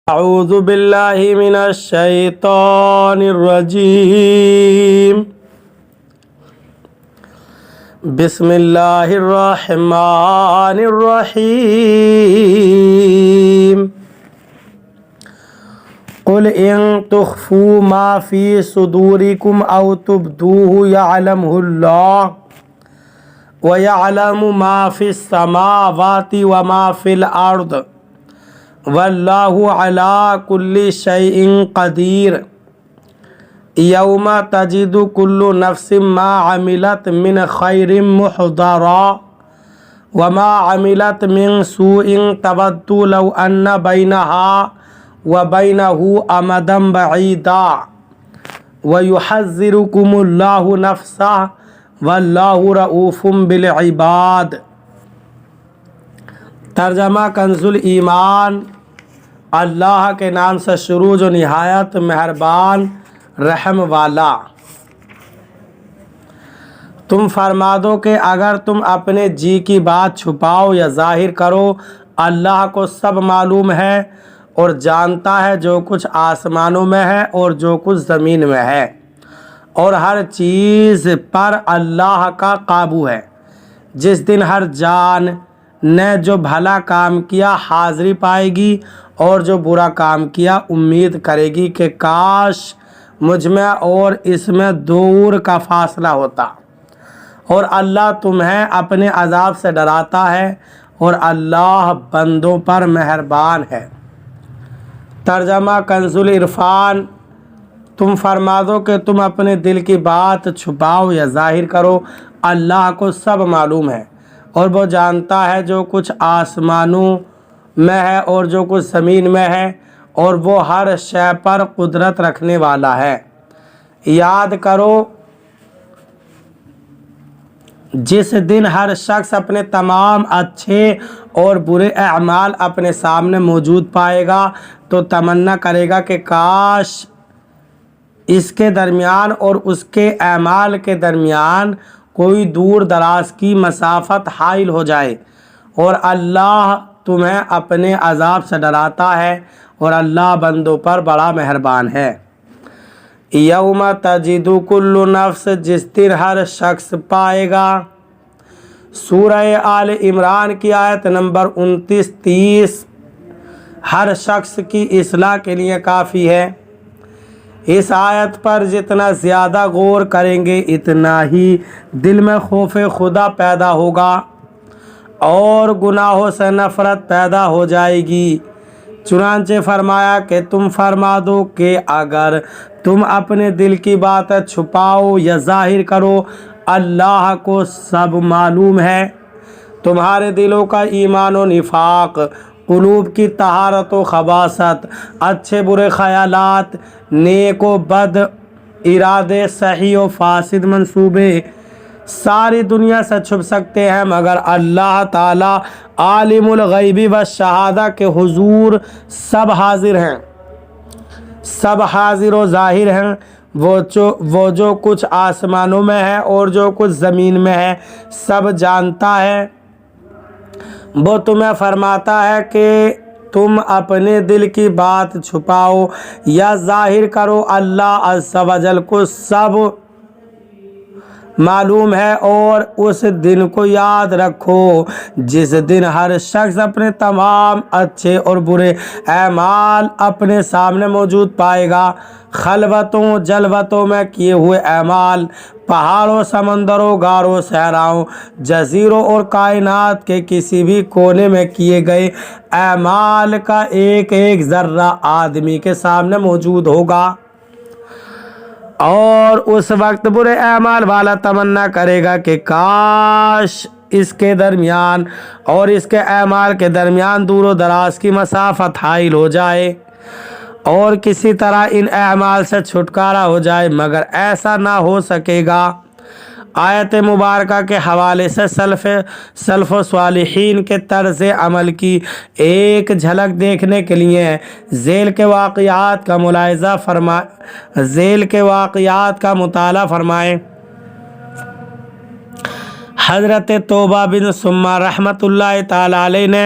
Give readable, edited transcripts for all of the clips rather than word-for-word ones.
أعوذ بالله من الشيطان الرجيم بسم الله الرحمن الرحيم قل إن تخفوا ما في صدوركم أو تبدوه يعلمه الله ويعلم ما في السماوات وما في الأرض واللہ علی کل شیء قدیر یوم تجد کل نفس ما عملت من خیر محضرا وما عملت من سوء تود لو ان بینها وبینہ امدا بعیدا ویحذرکم اللہ نفسہ واللہ رؤوف بالعباد۔ ترجمہ کنز الایمان۔ اللہ کے نام سے شروع جو نہایت مہربان رحم والا۔ تم فرما دو کہ اگر تم اپنے جی کی بات چھپاؤ یا ظاہر کرو، اللہ کو سب معلوم ہے اور جانتا ہے جو کچھ آسمانوں میں ہے اور جو کچھ زمین میں ہے، اور ہر چیز پر اللہ کا قابو ہے۔ جس دن ہر جان نے جو بھلا کام کیا حاضری پائے گی اور جو برا کام کیا امید کرے گی کہ کاش مجھ میں اور اس میں دور کا فاصلہ ہوتا، اور اللہ تمہیں اپنے عذاب سے ڈراتا ہے اور اللہ بندوں پر مہربان ہے۔ ترجمہ کنز العرفان۔ تم فرما دو کہ تم اپنے دل کی بات چھپاؤ یا ظاہر کرو، اللہ کو سب معلوم ہے اور وہ جانتا ہے جو کچھ آسمانوں میں ہے اور جو کچھ زمین میں ہے، اور وہ ہر شے پر قدرت رکھنے والا ہے۔ یاد کرو جس دن ہر شخص اپنے تمام اچھے اور برے اعمال اپنے سامنے موجود پائے گا تو تمنا کرے گا کہ کاش اس کے درمیان اور اس کے اعمال کے درمیان کوئی دور دراز کی مسافت حائل ہو جائے، اور اللہ تمہیں اپنے عذاب سے ڈراتا ہے اور اللہ بندوں پر بڑا مہربان ہے۔ یوم تجد کل نفس، جس دن ہر شخص پائے گا۔ سورہ آل عمران کی آیت نمبر 29-30 ہر شخص کی اصلاح کے لیے کافی ہے۔ اس آیت پر جتنا زیادہ غور کریں گے اتنا ہی دل میں خوف خدا پیدا ہوگا اور گناہوں سے نفرت پیدا ہو جائے گی۔ چنانچہ فرمایا کہ تم فرما دو کہ اگر تم اپنے دل کی باتیں چھپاؤ یا ظاہر کرو، اللہ کو سب معلوم ہے۔ تمہارے دلوں کا ایمان و نفاق، قلوب کی طہارت و خباثت، اچھے برے خیالات، نیک و بد ارادے، صحیح و فاسد منصوبے ساری دنیا سے چھپ سکتے ہیں، مگر اللہ تعالی عالم الغیب والشہادہ کے حضور سب حاضر ہیں، سب حاضر و ظاہر ہیں۔ وہ جو کچھ آسمانوں میں ہے اور جو کچھ زمین میں ہے سب جانتا ہے۔ وہ تمہیں فرماتا ہے کہ تم اپنے دل کی بات چھپاؤ یا ظاہر کرو، اللہ عز و جل کو سب معلوم ہے، اور اس دن کو یاد رکھو جس دن ہر شخص اپنے تمام اچھے اور برے اعمال اپنے سامنے موجود پائے گا۔ خلوتوں جلوتوں میں کیے ہوئے اعمال، پہاڑوں سمندروں غاروں صحراؤں جزیروں اور کائنات کے کسی بھی کونے میں کیے گئے اعمال کا ایک ایک ذرہ آدمی کے سامنے موجود ہوگا، اور اس وقت برے اعمال والا تمنا کرے گا کہ کاش اس کے درمیان اور اس کے اعمال کے درمیان دور و دراز کی مسافت حائل ہو جائے اور کسی طرح ان اعمال سے چھٹکارا ہو جائے، مگر ایسا نہ ہو سکے گا۔ آیت مبارکہ کے حوالے سے سلف و صالحین کے طرز عمل کی ایک جھلک دیکھنے کے لیے ذیل کے واقعات کا مطالعہ فرمائیں۔ حضرت توبہ بن سمہ رحمۃ اللہ تعالی علیہ نے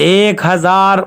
1,000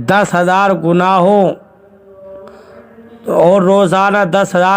10,000